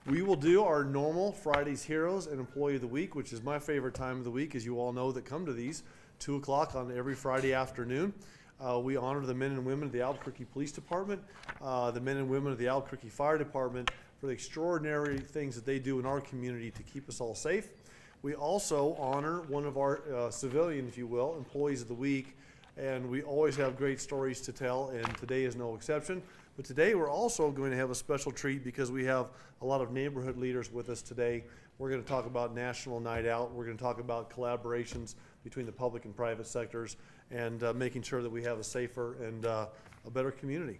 We will do our normal Friday's Heroes and Employee of the Week, which is my favorite time of the week, as you all know that come to these, 2 o'clock on every Friday afternoon. We honor the men and women of the Albuquerque Police Department, the men and women of the Albuquerque Fire Department for the extraordinary things that they do in our community to keep us all safe. We also honor one of our civilian, if you will, Employees of the Week, and we always have great stories to tell, and today is no exception. But today we're also going to have a special treat because we have a lot of neighborhood leaders with us today. We're going to talk about National Night Out. We're going to talk about collaborations between the public and private sectors and making sure that we have a safer and a better community.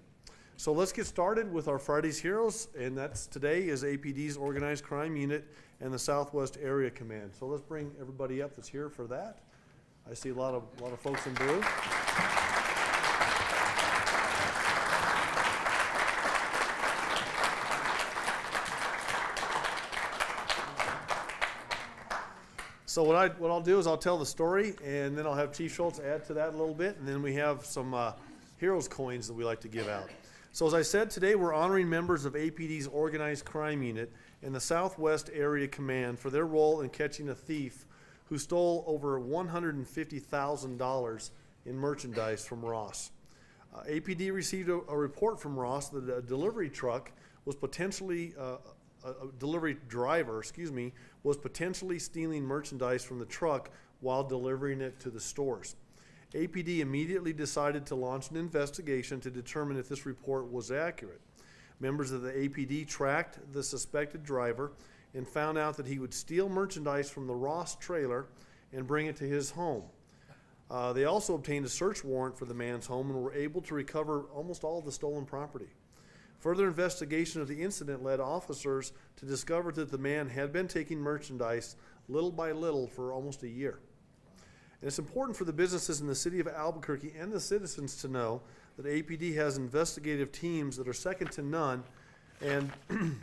So let's get started with our Friday's Heroes, and that's today is APD's Organized Crime Unit and the Southwest Area Command. So let's bring everybody up that's here for that. I see a lot of folks in blue. So what I'll do is I'll tell the story, and then I'll have Chief Schultz add to that a little bit, and then we have some Heroes coins that we like to give out. So as I said, today we're honoring members of APD's Organized Crime Unit and the Southwest Area Command for their role in catching a thief who stole over $150,000 in merchandise from Ross. APD received a report from Ross that a delivery truck was potentially a delivery driver, was potentially stealing merchandise from the truck while delivering it to the stores. APD immediately decided to launch an investigation to determine if this report was accurate. Members of the APD tracked the suspected driver and found out that he would steal merchandise from the Ross trailer and bring it to his home. They also obtained a search warrant for the man's home and were able to recover almost all of the stolen property. Further investigation of the incident led officers to discover that the man had been taking merchandise little by little for almost a year. And it's important for the businesses in the city of Albuquerque and the citizens to know that APD has investigative teams that are second to none, and and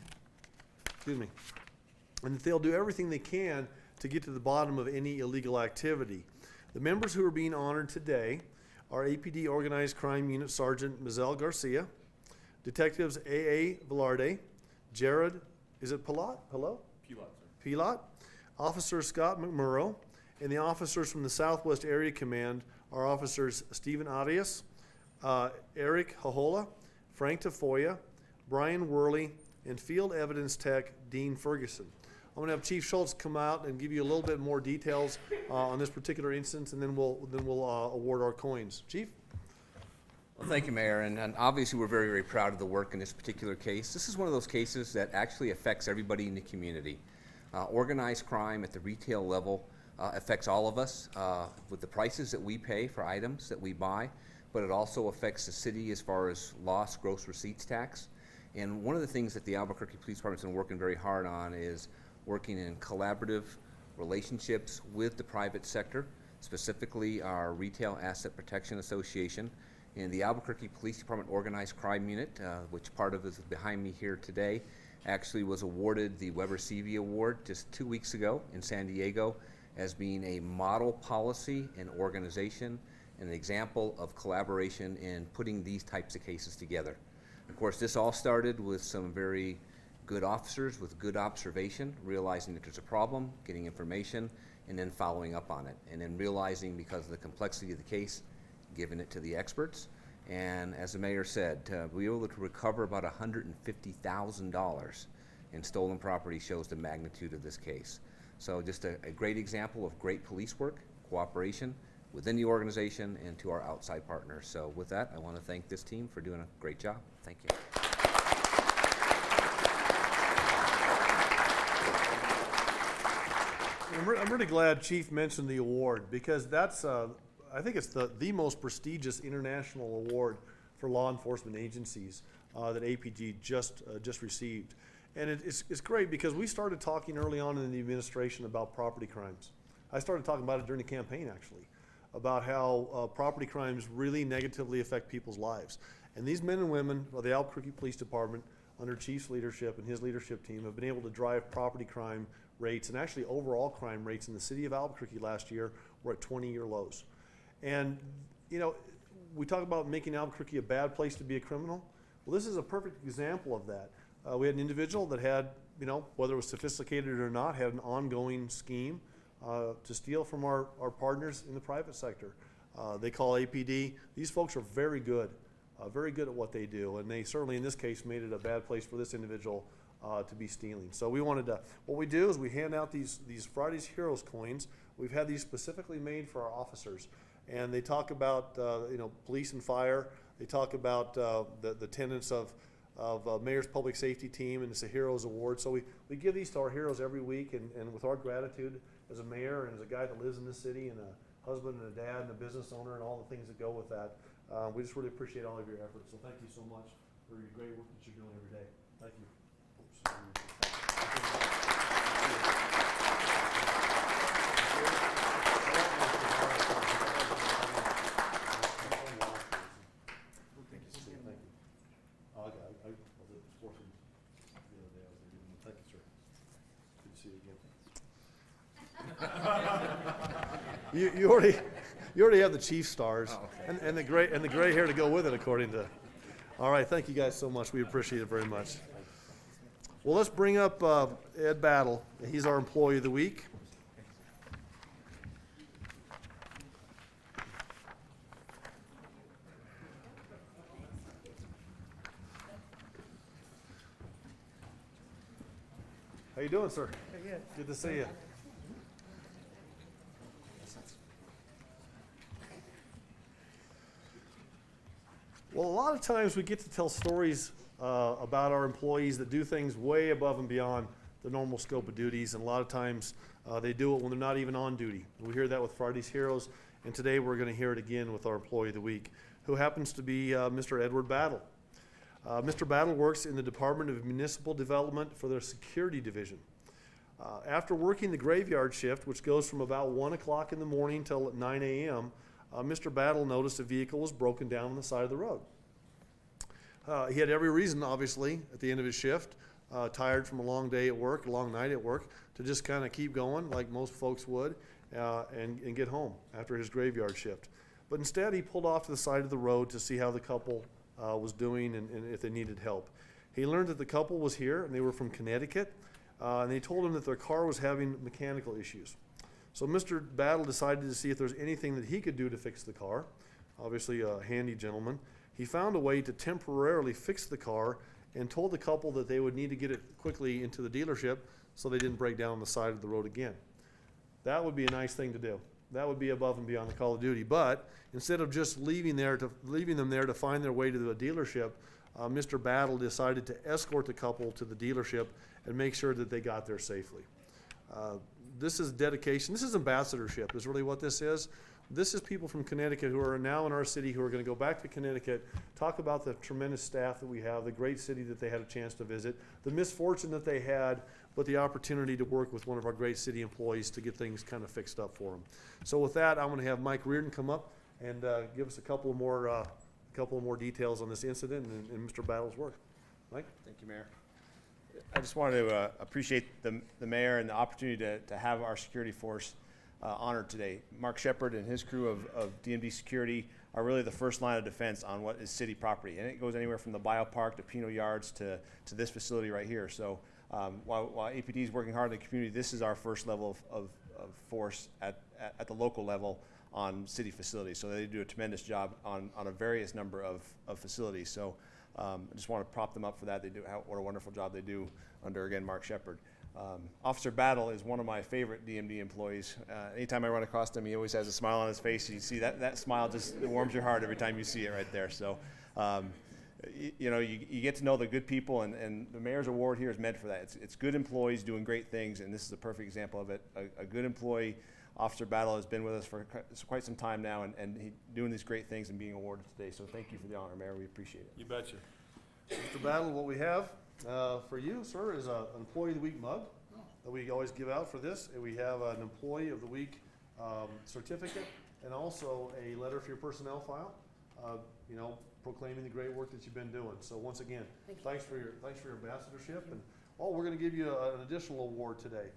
that they'll do everything they can to get to the bottom of any illegal activity. The members who are being honored today are APD Organized Crime Unit Sergeant Mizelle Garcia, Detectives A.A. Velarde, Jared, is it Pilat? Hello? Pilat, sir. Pilat, Officer Scott McMurrow, and the officers from the Southwest Area Command are Officers Stephen Arias, Eric Hajola, Frank Tafoya, Brian Worley, and Field Evidence Tech Dean Ferguson. I'm going to have Chief Schultz come out and give you a little bit more details on this particular instance, and then we'll award our coins. Chief? Well, thank you, Mayor, and obviously we're very, very proud of the work in this particular case. This is one of those cases that actually affects everybody in the community. Organized crime at the retail level affects all of us with the prices that we pay for items that we buy, but it also affects the city as far as lost gross receipts tax. And one of the things that the Albuquerque Police Department's been working very hard on is working in collaborative relationships with the private sector, specifically our Retail Asset Protection Association. And the Albuquerque Police Department Organized Crime Unit, which part of is behind me here today, actually was awarded the Weber Seavey Award just 2 weeks ago in San Diego as being a model policy and organization, and an example of collaboration in putting these types of cases together. Of course, this all started with some very good officers with good observation, realizing that there's a problem, getting information, and then following up on it, and then realizing because of the complexity of the case, giving it to the experts. And as the mayor said, to be able to recover about $150,000 in stolen property shows the magnitude of this case. So just a great example of great police work, cooperation within the organization and to our outside partners. So with that, I want to thank this team for doing a great job. Thank you. I'm really glad Chief mentioned the award, because that's I think it's the most prestigious international award for law enforcement agencies that APG just received. And it's great because we started talking early on in the administration about property crimes. I started talking about it during the campaign, actually, about how property crimes really negatively affect people's lives. And these men and women of the Albuquerque Police Department, under Chief's leadership and his leadership team, have been able to drive property crime rates and actually overall crime rates in the city of Albuquerque last year were at 20-year lows. And, you know, we talk about making Albuquerque a bad place to be a criminal. Well, this is a perfect example of that. We had an individual that had you know, whether it was sophisticated or not, had an ongoing scheme to steal from our partners in the private sector. They call APD. These folks are very good at what they do, and they certainly in this case made it a bad place for this individual to be stealing. So we wanted to, what we do is we hand out these Friday's Heroes coins. We've had these specifically made for our officers, and they talk about you know, police and fire. They talk about the tenets of Mayor's Public Safety Team, and it's a Heroes Award. So we give these to our heroes every week, and with our gratitude as a mayor and as a guy that lives in this city, and a husband and a dad and a business owner and all the things that go with that, we just really appreciate all of your efforts. So thank you so much for your great work that you're doing every day. Thank you. You already have the chief stars. Oh, okay. and the gray hair to go with it, according to. All right, thank you guys so much. We appreciate it very much. Well, let's bring up Ed Battle. He's our Employee of the Week. How you doing, sir? Very good. Good to see you. Well, a lot of times we get to tell stories about our employees that do things way above and beyond the normal scope of duties, and a lot of times they do it when they're not even on duty. We hear that with Friday's Heroes, and today we're going to hear it again with our Employee of the Week, who happens to be Mr. Edward Battle. Mr. Battle works in the Department of Municipal Development for their Security Division. After working the graveyard shift, which goes from about 1 o'clock in the morning till 9 a.m., Mr. Battle noticed a vehicle was broken down on the side of the road. He had every reason, obviously, at the end of his shift, tired from a long day at work, a long night at work, to just kind of keep going like most folks would and get home after his graveyard shift. But instead, he pulled off to the side of the road to see how the couple was doing and if they needed help. He learned that the couple was here, and they were from Connecticut, and they told him that their car was having mechanical issues. So Mr. Battle decided to see if there's anything that he could do to fix the car. Obviously a handy gentleman. He found a way to temporarily fix the car and told the couple that they would need to get it quickly into the dealership so they didn't break down on the side of the road again. That would be a nice thing to do. That would be above and beyond the call of duty. But instead of just leaving them there to find their way to the dealership, Mr. Battle decided to escort the couple to the dealership and make sure that they got there safely. This is dedication. This is ambassadorship is really what this is. This is people from Connecticut who are now in our city who are going to go back to Connecticut, talk about the tremendous staff that we have, the great city that they had a chance to visit, the misfortune that they had, but the opportunity to work with one of our great city employees to get things kind of fixed up for them. So with that, I'm going to have Mike Reardon come up and give us a couple more details on this incident and Mr. Battle's work. Mike? Thank you, Mayor. I just wanted to appreciate the mayor and the opportunity to have our security force honored today. Mark Shepard and his crew of DMD Security are really the first line of defense on what is city property, and it goes anywhere from the biopark to Pino Yards to this facility right here. So while APD is working hard in the community, this is our first level of force at the local level on city facilities. So they do a tremendous job on a various number of facilities. So I just want to prop them up for that. They do what a wonderful job they do under, again, Mark Shepard. Officer Battle is one of my favorite DMD employees. Anytime I run across him, he always has a smile on his face. You see that smile just it warms your heart every time you see it right there. So, you get to know the good people, and the mayor's award here is meant for that. It's good employees doing great things, and this is a perfect example of it. A good employee, Officer Battle, has been with us for quite some time now, and he doing these great things and being awarded today. So thank you for the honor, Mayor. We appreciate it. You betcha. Mr. Battle, what we have for you, sir, is an Employee of the Week mug that we always give out for this. And we have an Employee of the Week certificate and also a letter for your personnel file, proclaiming the great work that you've been doing. So once again, thanks for your ambassadorship. And we're going to give you an additional award today.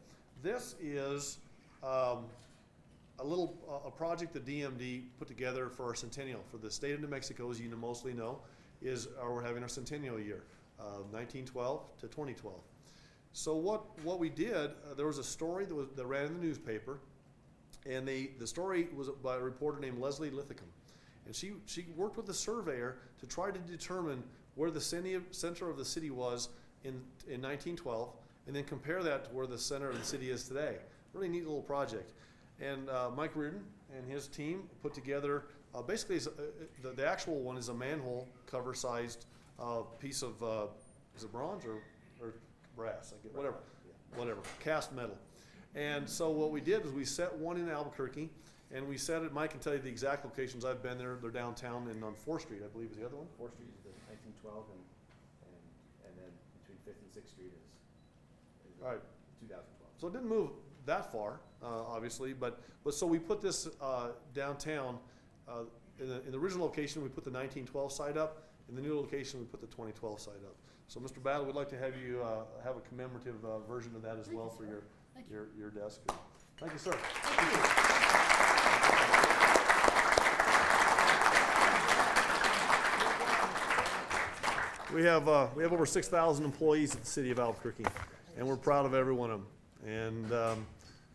This is a project that DMD put together for our centennial for the state of New Mexico, as you mostly know, we're having our centennial year, 1912 to 2012. So what we did, there was a story that ran in the newspaper, and the story was by a reporter named Leslie Lithicum. And she worked with the surveyor to try to determine where the center of the city was in 1912, and then compare that to where the center of the city is today. Really neat little project. And Mike Reardon and his team put together, basically the actual one is a manhole cover sized piece of, is it bronze or brass? Whatever, cast metal. And so what we did was we set one in Albuquerque, and we set it, Mike can tell you the exact locations. I've been there. They're downtown and on 4th Street, I believe is the other one. 4th Street is the 1912, and then between 5th and 6th Street is All right. 2012. So it didn't move that far, obviously, but so we put this downtown. In the original location, we put the 1912 side up. In the new location, we put the 2012 side up. So, Mr. Battle, we'd like to have you have a commemorative version of that as well for your desk. Thank you, sir. We have over 6,000 employees at the city of Albuquerque, and we're proud of every one of them. And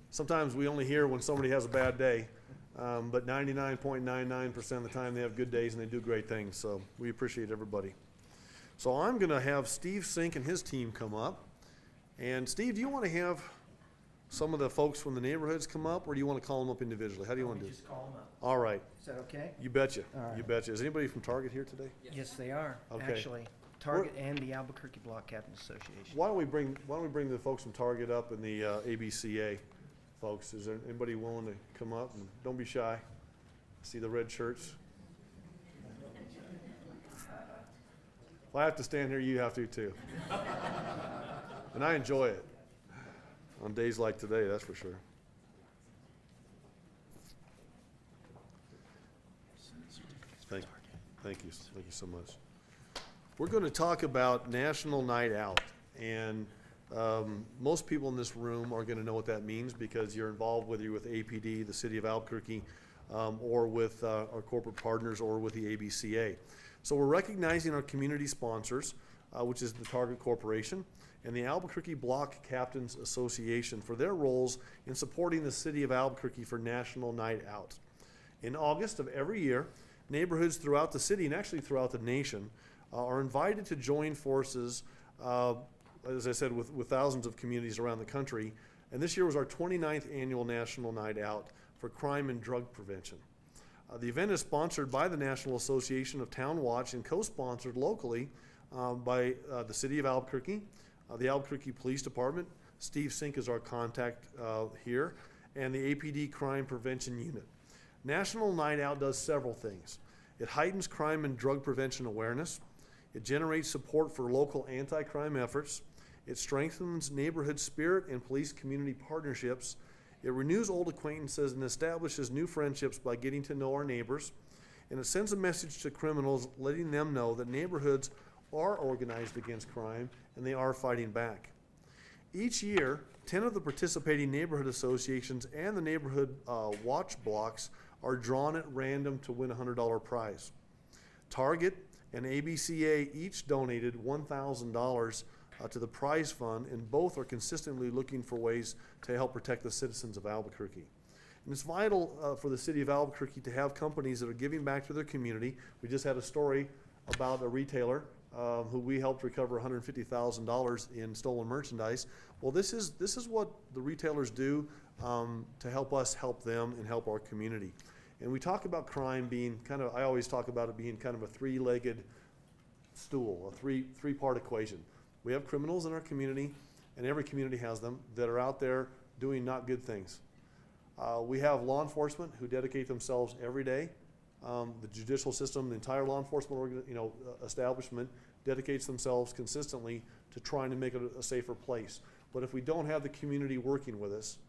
sometimes we only hear when somebody has a bad day, but 99.99% of the time they have good days and they do great things. So we appreciate everybody. So I'm going to have Steve Sink and his team come up. And Steve, do you want to have some of the folks from the neighborhoods come up, or do you want to call them up individually? How do you want to do it? Just call them up. All right. Is that okay? You betcha. All right. You betcha. Is anybody from Target here today? Yes, they are, Okay. actually. Target and the Albuquerque Block Captains Association. Why don't we bring the folks from Target up and the ABCA folks? Is there anybody willing to come up? And don't be shy. See the red shirts? If I have to stand here, you have to too. And I enjoy it. On days like today, that's for sure. Thank you so much. We're going to talk about National Night Out, and most people in this room are going to know what that means because you're involved, whether you're with APD, the City of Albuquerque, or with our corporate partners, or with the ABCA. So we're recognizing our community sponsors, which is the Target Corporation and the Albuquerque Block Captains Association, for their roles in supporting the City of Albuquerque for National Night Out. In August of every year, neighborhoods throughout the city, and actually throughout the nation, are invited to join forces, as I said, with thousands of communities around the country. And this year was our 29th annual National Night Out for crime and drug prevention. The event is sponsored by the National Association of Town Watch and co-sponsored locally by the City of Albuquerque, the Albuquerque Police Department. Steve Sink is our contact here, and the APD Crime Prevention Unit. National Night Out does several things. It heightens crime and drug prevention awareness. It generates support for local anti-crime efforts. It strengthens neighborhood spirit and police community partnerships. It renews old acquaintances and establishes new friendships by getting to know our neighbors. And it sends a message to criminals, letting them know that neighborhoods are organized against crime and they are fighting back. Each year, 10 of the participating neighborhood associations and the neighborhood watch blocks are drawn at random to win a $100 prize. Target and ABCA each donated $1,000 to the prize fund, and both are consistently looking for ways to help protect the citizens of Albuquerque. And it's vital for the city of Albuquerque to have companies that are giving back to their community. We just had a story about a retailer who we helped recover $150,000 in stolen merchandise. Well, this is what the retailers do to help us help them and help our community. And we talk about crime being I always talk about it being kind of a three-legged stool, a three-part equation. We have criminals in our community, and every community has them, that are out there doing not good things. We have law enforcement who dedicate themselves every day. The judicial system, the entire law enforcement establishment dedicates themselves consistently to trying to make it a safer place. But if we don't have the community working with us,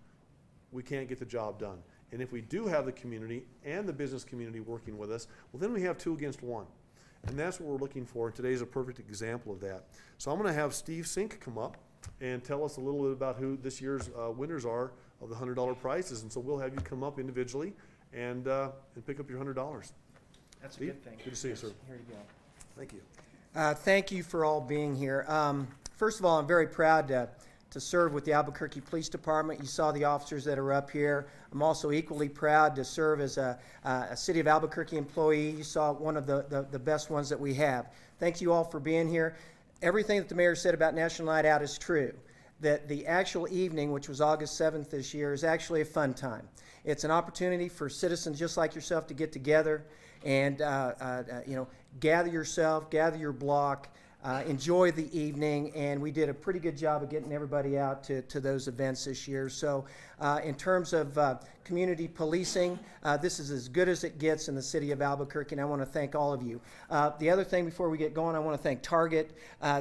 we can't get the job done. And if we do have the community and the business community working with us, well, then we have 2 against 1. And that's what we're looking for, and today's a perfect example of that. So I'm going to have Steve Sink come up and tell us a little bit about who this year's winners are of the $100 prizes. And so we'll have you come up individually and pick up your $100. That's a Steve, good thing. good to see you, sir. Here you go. Thank you. Thank you for all being here. First of all, I'm very proud to serve with the Albuquerque Police Department. You saw the officers that are up here. I'm also equally proud to serve as a City of Albuquerque employee. You saw one of the best ones that we have. Thank you all for being here. Everything that the mayor said about National Night Out is true. That the actual evening, which was August 7th this year, is actually a fun time. It's an opportunity for citizens just like yourself to get together and gather yourself, gather your block, enjoy the evening, and we did a pretty good job of getting everybody out to those events this year. So in terms of community policing, this is as good as it gets in the city of Albuquerque, and I want to thank all of you. The other thing before we get going, I want to thank Target.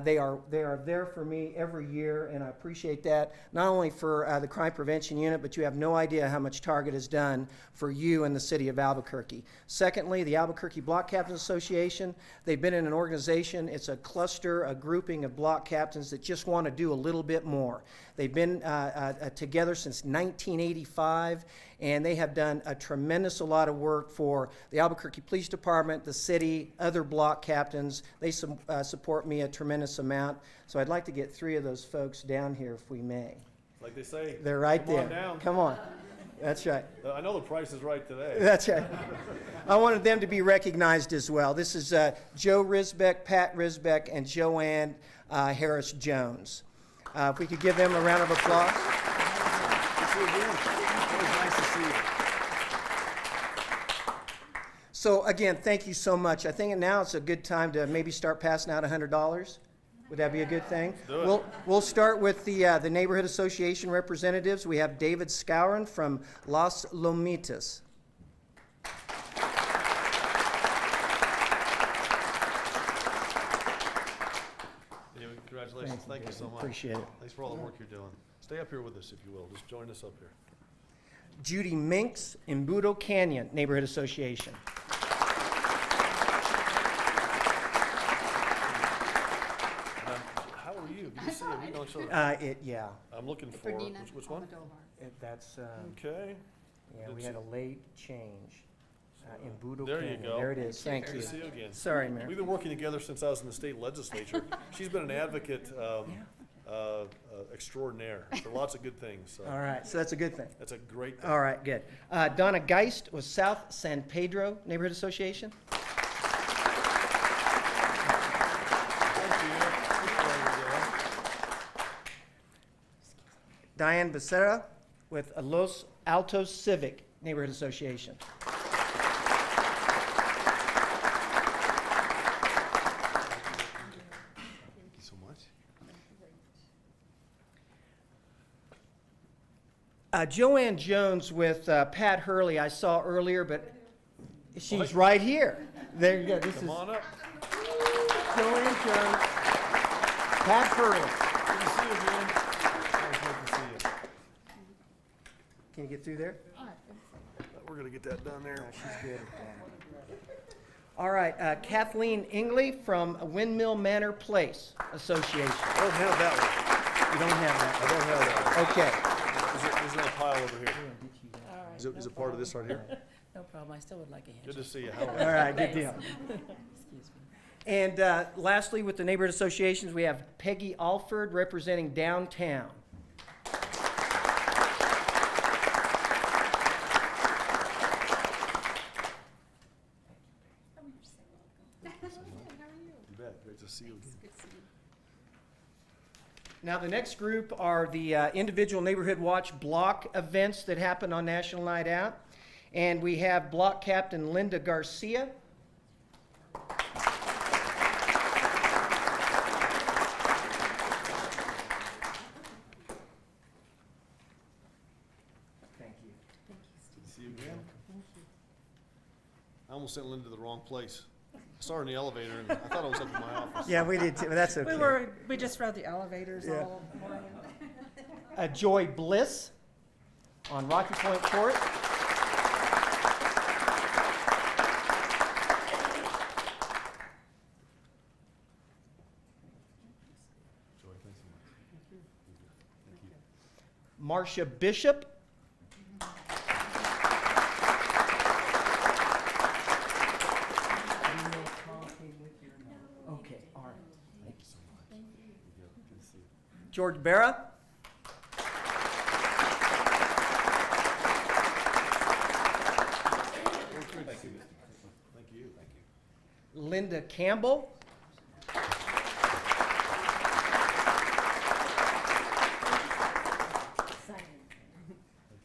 They are there for me every year, and I appreciate that, not only for the crime prevention unit, but you have no idea how much Target has done for you in the city of Albuquerque. Secondly, the Albuquerque Block Captains Association, they've been in an organization. It's a cluster, a grouping of block captains that just want to do a little bit more. They've been together since 1985, and they have done a tremendous lot of work for the Albuquerque Police Department, the city, other block captains. They support me a tremendous amount. So I'd like to get 3 of those folks down here if we may. Like they say. They're right come there. On down. Come on. That's right. I know the price is right today. That's right. I wanted them to be recognized as well. This is Joe Risbeck, Pat Risbeck, and Joanne Harris-Jones. If we could give them a round of applause. Nice to see you. So again, thank you so much. I think now it's a good time to maybe start passing out $100. Would that be a good thing? Do it. We'll start with the Neighborhood Association representatives. We have David Scourin from Las Lomitas. Congratulations. Thank you so much. Appreciate it. Thanks for all the work you're doing. Stay up here with us if you will. Just join us up here. Judy Minks, Embudo Canyon Neighborhood Association. How are you? Good to see you. We know each other. Yeah, I'm looking for which one? that's, Okay. yeah, Good we to- had a late change. Embudo There you Canyon. go. There it is. Thank Good you. to see you again. Sorry, Mayor. We've been working together since I was in the state legislature. She's been an advocate extraordinaire for lots of good things. So All right, so that's a good thing. that's a great thing. All right, good. Donna Geist with South San Pedro Neighborhood Association. Thank you. Diane Becerra with Los Altos Civic Neighborhood Association. Thank you so much. Joanne Jones with Pat Hurley, I saw earlier, but she's right here. There you go. This Come is on up. Joanne Jones, Pat Hurley. Good to see you, man. Always good to see you. Can you get through there? We're gonna get that done there. She's good at that. All right, Kathleen Ingley from Windmill Manor Place Association. I don't have that one. You don't have I don't have that that. Okay. one. There's another pile over here. All right. Is it part of this right here? No problem, I still would like a Good handshake. to see you. How are All right, good deal. Excuse me. And lastly, with the neighborhood associations, we have Peggy Alford representing downtown. you? Bet. Great to see you again. Now, the next group are the individual Neighborhood Watch block events that happen on National Night Out. And we have Block Captain Linda Garcia. Thank you. Good to see you again. I almost sent Linda to the wrong place. I saw her in the elevator and I thought I was up in my office. Yeah, we did too, but that's okay. We just rode the elevators Yeah. all morning. Joy Bliss on Rocky Point Court. Joy, thanks so much. Thank you. Marcia Bishop. Okay, all right. Thank you so much. Good to see you. George Barra. Linda Campbell.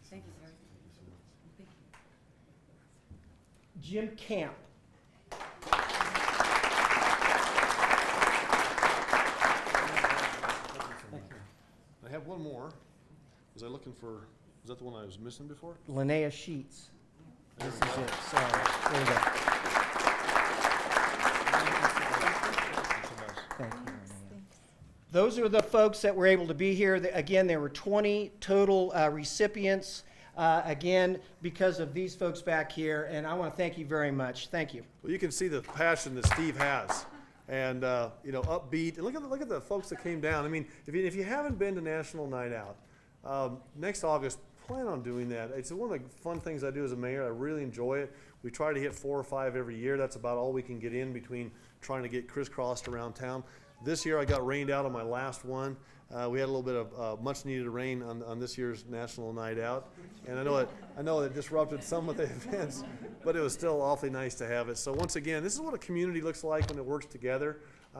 Thank you, sir. Jim Camp. I have one more. Was I looking for, is that the one I was missing before? Linnea Sheets. This is it. Sorry. There you go. Thank you, Linnea. Those are the folks that were able to be here. Again, there were 20 total recipients. Again, because of these folks back here, and I want to thank you very much. Thank you. Well, you can see the passion that Steve has, and you know, upbeat. And look at the folks that came down. I mean, if you haven't been to National Night Out, next August, plan on doing that. It's one of the fun things I do as a mayor. I really enjoy it. We try to hit 4 or 5 every year. That's about all we can get in between trying to get crisscrossed around town. This year I got rained out on my last one. We had a little bit of much needed rain on this year's National Night Out. And I know it disrupted some of the events, but it was still awfully nice to have it. So once again, this is what a community looks like when it works together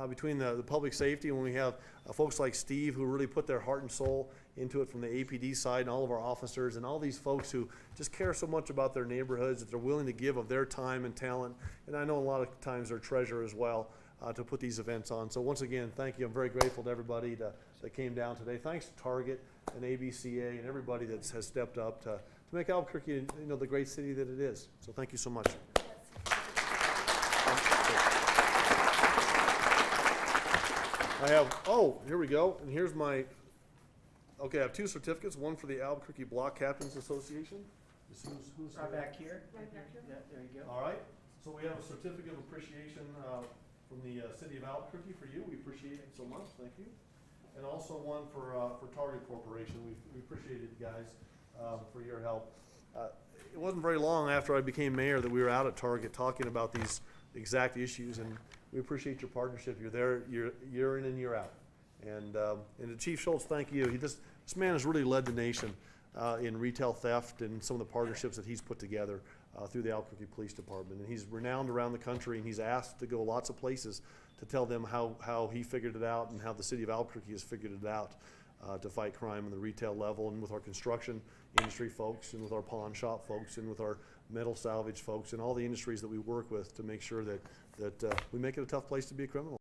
between the public safety, and when we have folks like Steve who really put their heart and soul into it from the APD side, and all of our officers and all these folks who just care so much about their neighborhoods that they're willing to give of their time and talent. And I know a lot of times their treasure as well. To put these events on. So once again, thank you. I'm very grateful to everybody that came down today. Thanks to Target and ABCA and everybody that has stepped up to make Albuquerque, you know, the great city that it is. So thank you so much. I have, oh, here we go. And here's my, okay, I have 2 certificates, one for the Albuquerque Block Captains Association. Who's Right back here. Right back here. Yeah, there you go. All right. So we have a certificate of appreciation from the city of Albuquerque for you. We appreciate it so much. Thank you. And also one for Target Corporation. We appreciate it, guys, for your help. It wasn't very long after I became mayor that we were out at Target talking about these exact issues, and we appreciate your partnership. You're there year in and year out. And to Chief Schultz, thank you. This man has really led the nation in retail theft and some of the partnerships that he's put together through the Albuquerque Police Department. And he's renowned around the country, and he's asked to go lots of places to tell them how he figured it out and how the city of Albuquerque has figured it out to fight crime on the retail level, and with our construction industry folks, and with our pawn shop folks, and with our metal salvage folks, and all the industries that we work with to make sure that we make it a tough place to be a criminal.